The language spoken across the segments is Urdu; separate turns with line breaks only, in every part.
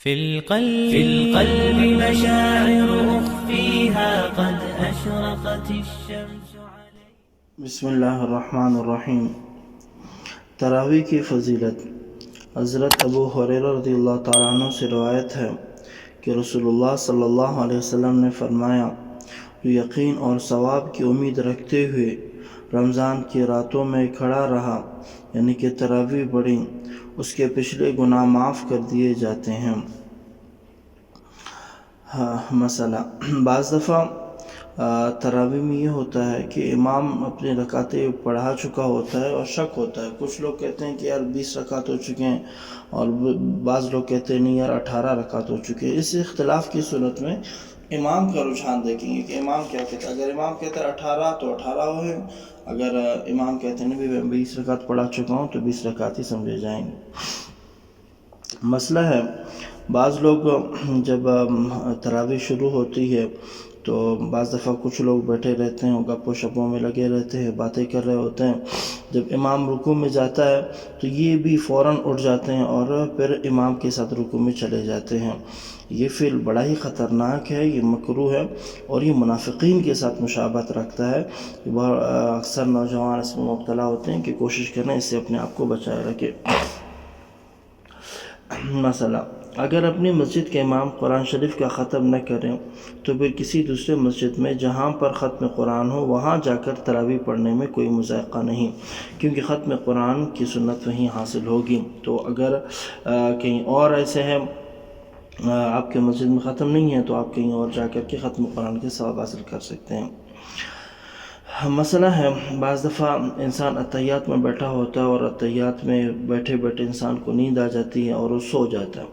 في القلب مشاعر أخفيها قد أشرقت الشمس عليه.
بسم اللہ الرحمن الرحیم. تراویح کی فضیلت. حضرت ابو ہریرہ رضی اللہ تعالیٰ عنہ سے روایت ہے کہ رسول اللہ صلی اللہ علیہ وسلم نے فرمایا، جو یقین اور ثواب کی امید رکھتے ہوئے رمضان کی راتوں میں کھڑا رہا، یعنی کہ تراویح پڑھی، اس کے پچھلے گناہ معاف کر دیے جاتے ہیں. مسئلہ: بعض دفعہ تراویح میں یہ ہوتا ہے کہ امام اپنی رکعتیں پڑھا چکا ہوتا ہے اور شک ہوتا ہے. کچھ لوگ کہتے ہیں کہ یار 20 رکعت ہو چکے ہیں، اور بعض لوگ کہتے ہیں نہیں یار 18 رکعت ہو چکے ہیں. اس اختلاف کی صورت میں امام کا رجحان دیکھیں گے کہ امام کیا کہتا ہے. اگر امام کہتا ہے 18 تو 18 ہوئے، اگر امام کہتے ہیں نہیں میں 20 رکعت پڑھا چکا ہوں تو 20 رکعت ہی سمجھے جائیں گے. مسئلہ ہے، بعض لوگ جب تراویح شروع ہوتی ہے تو بعض دفعہ کچھ لوگ بیٹھے رہتے ہیں، گپ و شپوں میں لگے رہتے ہیں، باتیں کر رہے ہوتے ہیں. جب امام رکوع میں جاتا ہے تو یہ بھی فوراً اٹھ جاتے ہیں اور پھر امام کے ساتھ رکوع میں چلے جاتے ہیں. یہ فعل بڑا ہی خطرناک ہے، یہ مکروہ ہے اور یہ منافقین کے ساتھ مشابہت رکھتا ہے. اکثر نوجوان اس میں مبتلا ہوتے ہیں کہ کوشش کریں اس سے اپنے آپ کو بچائے رکھیں. مسئلہ: اگر اپنی مسجد کے امام قرآن شریف کا ختم نہ کریں تو پھر کسی دوسرے مسجد میں جہاں پر ختم قرآن ہو وہاں جا کر تراویح پڑھنے میں کوئی مضائقہ نہیں، کیونکہ ختم قرآن کی سنت وہیں حاصل ہوگی. تو اگر کہیں اور ایسے ہیں آپ کے مسجد میں ختم نہیں ہے تو آپ کہیں اور جا کر کے ختم قرآن کے ثواب حاصل کر سکتے ہیں. مسئلہ ہے، بعض دفعہ انسان اتحیات میں بیٹھا ہوتا ہے اور اتحیات میں بیٹھے بیٹھے انسان کو نیند آ جاتی ہے اور وہ سو جاتا ہے.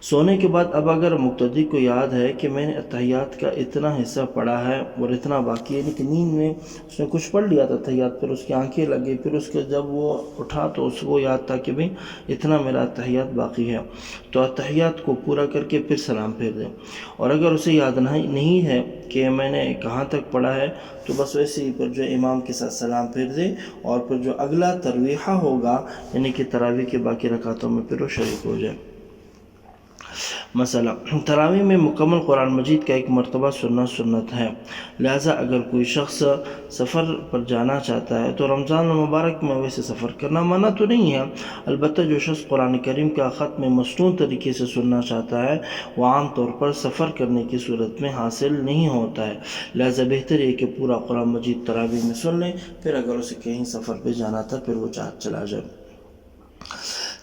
سونے کے بعد اب اگر مقتدی کو یاد ہے کہ میں نے اتحیات کا اتنا حصہ پڑھا ہے اور اتنا باقی ہے، لیکن نیند میں اس نے کچھ پڑھ لیا تھا اتحیات، پھر اس کی آنکھیں لگی، پھر اس کے جب وہ اٹھا تو اس کو یاد تھا کہ بھئی اتنا میرا اتحیات باقی ہے، تو اتحیات کو پورا کر کے پھر سلام پھیر دیں. اور اگر اسے یاد نہیں ہے کہ میں نے کہاں تک پڑھا ہے تو بس ویسے ہی پھر جو امام کے ساتھ سلام پھیر دے اور پھر جو اگلا ترویحہ ہوگا یعنی کہ تراویح کے باقی رکعتوں میں پھر وہ شریک ہو جائے. مسئلہ: تراویح میں مکمل قرآن مجید کا ایک مرتبہ سننا سنت ہے، لہذا اگر کوئی شخص سفر پر جانا چاہتا ہے تو رمضان المبارک میں ویسے سفر کرنا منع تو نہیں ہے، البتہ جو شخص قرآن کریم کا ختم مصنون طریقے سے سننا چاہتا ہے وہ عام طور پر سفر کرنے کی صورت میں حاصل نہیں ہوتا ہے، لہذا بہتر ہے کہ پورا قرآن مجید تراویح میں سن لیں، پھر اگر اسے کہیں سفر پہ جانا تھا پھر وہ چلا جائے.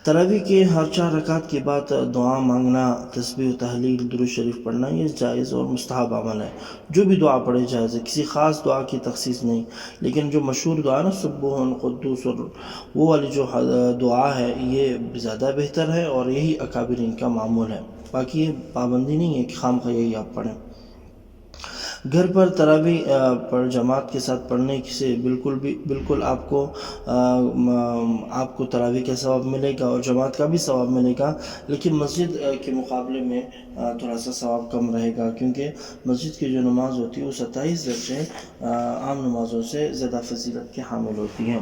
تراویح کے ہر 4 رکعت کے بعد دعا مانگنا، تسبیح و تحلیل، درود شریف پڑھنا یہ جائز اور مستحب عمل ہے. جو بھی دعا پڑھے جائز ہے، کسی خاص دعا کی تخصیص نہیں، لیکن جو مشہور دعا نا سبوح قدوس اور وہ والی جو دعا ہے یہ زیادہ بہتر ہے اور یہی اکابرین کا معمول ہے. باقی یہ پابندی نہیں ہے کہ خواہ یہی آپ پڑھیں. گھر پر تراویح پر جماعت کے ساتھ پڑھنے سے بالکل آپ کو تراویح کا ثواب ملے گا اور جماعت کا بھی ثواب ملے گا، لیکن مسجد کے مقابلے میں تھوڑا سا ثواب کم رہے گا، کیونکہ مسجد کی جو نماز ہوتی ہے وہ 27 درجے عام نمازوں سے زیادہ فضیلت کے حامل ہوتی ہیں.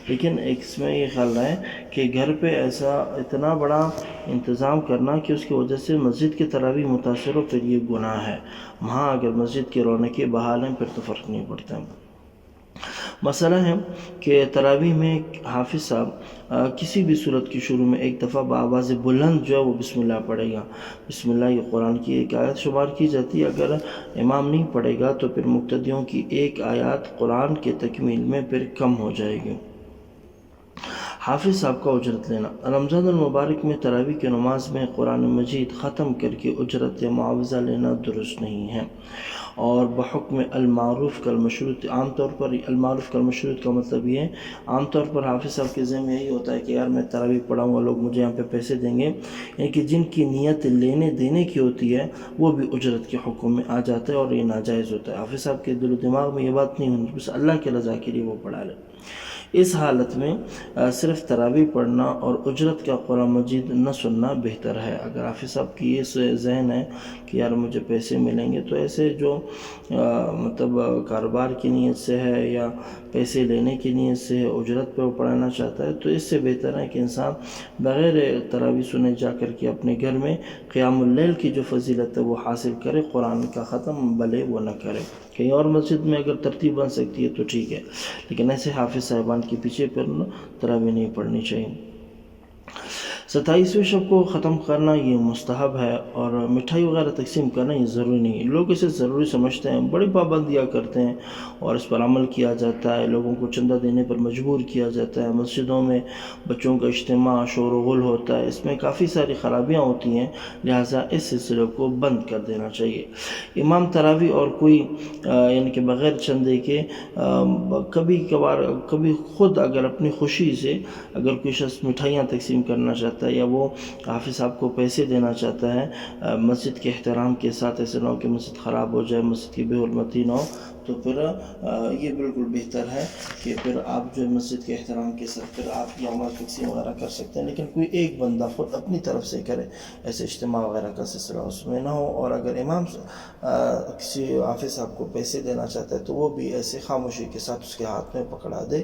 لیکن اس میں یہ خیال رہے کہ گھر پہ ایسا اتنا بڑا انتظام کرنا کہ اس کی وجہ سے مسجد کی تراویح متاثر ہو، پھر یہ گناہ ہے. وہاں اگر مسجد کی رونقیں بحال ہیں پھر تو فرق نہیں پڑتا. مسئلہ ہے کہ تراویح میں حافظ صاحب کسی بھی صورت کی شروع میں ایک دفعہ بآواز بلند جو ہے وہ بسم اللہ پڑھے گا. بسم اللہ یہ قرآن کی ایک آیت شمار کی جاتی ہے. اگر امام نہیں پڑھے گا تو پھر مقتدیوں کی ایک آیات قرآن کے تکمیل میں پھر کم ہو جائے گی. حافظ صاحب کا اجرت لینا. رمضان المبارک میں تراویح کی نماز میں قرآن مجید ختم کر کے اجرت یا معاوضہ لینا درست نہیں ہے، اور بحکم المعروف کالمشروط. عام طور پر المعروف کالمشروط کا مطلب یہ ہے، عام طور پر حافظ صاحب کے ذہن میں یہی ہوتا ہے کہ یار میں تراویح پڑھاؤں گا، لوگ مجھے یہاں پہ پیسے دیں گے، یعنی کہ جن کی نیت لینے دینے کی ہوتی ہے وہ بھی اجرت کے حکم میں آ جاتا ہے اور یہ ناجائز ہوتا ہے. حافظ صاحب کے دل و دماغ میں یہ بات نہیں ہونی، بس اللہ کی رضا کے لیے وہ پڑھا لے. اس حالت میں صرف تراویح پڑھنا اور اجرت کا قرآن مجید نہ سننا بہتر ہے۔ اگر حافظ صاحب کی یہ ذہن ہے کہ یار مجھے پیسے ملیں گے، تو ایسے جو مطلب کاروبار کی نیت سے ہے یا پیسے لینے کی نیت سے ہے، اجرت پہ وہ پڑھانا چاہتا ہے، تو اس سے بہتر ہے کہ انسان بغیر تراویح سنے جا کر کے اپنے گھر میں قیام اللیل کی جو فضیلت ہے وہ حاصل کرے، قرآن کا ختم بھلے وہ نہ کرے۔ کہیں اور مسجد میں اگر ترتیب بن سکتی ہے تو ٹھیک ہے، لیکن ایسے حافظ صاحبان کے پیچھے پھر تراویح نہیں پڑھنی چاہیے۔ 27ویں شب کو ختم کرنا یہ مستحب ہے، اور مٹھائی وغیرہ تقسیم کرنا یہ ضروری نہیں ہے۔ لوگ اسے ضروری سمجھتے ہیں، بڑی پابندیاں کرتے ہیں اور اس پر عمل کیا جاتا ہے، لوگوں کو چندہ دینے پر مجبور کیا جاتا ہے، مسجدوں میں بچوں کا اجتماع، شور و غل ہوتا ہے، اس میں کافی ساری خرابیاں ہوتی ہیں، لہٰذا اس سلسلے کو بند کر دینا چاہیے۔ امام تراویح اور کوئی یعنی کہ بغیر چندے کے کبھی کبھار کبھی خود اگر اپنی خوشی سے اگر کوئی شخص مٹھائیاں تقسیم کرنا چاہتا ہے یا وہ حافظ صاحب کو پیسے دینا چاہتا ہے مسجد کے احترام کے ساتھ، ایسے نہ ہو کہ مسجد خراب ہو جائے، مسجد کی بے حرمتی نہ ہو، تو پھر یہ بالکل بہتر ہے کہ پھر آپ جو مسجد کے احترام کے ساتھ پھر آپ یہ عمل تقسیم وغیرہ کر سکتے ہیں، لیکن کوئی ایک بندہ خود اپنی طرف سے کرے، ایسے اجتماع وغیرہ کا سلسلہ اس میں نہ ہو۔ اور اگر امام کسی حافظ صاحب کو پیسے دینا چاہتا ہے تو وہ بھی ایسے خاموشی کے ساتھ اس کے ہاتھ میں پکڑا دے۔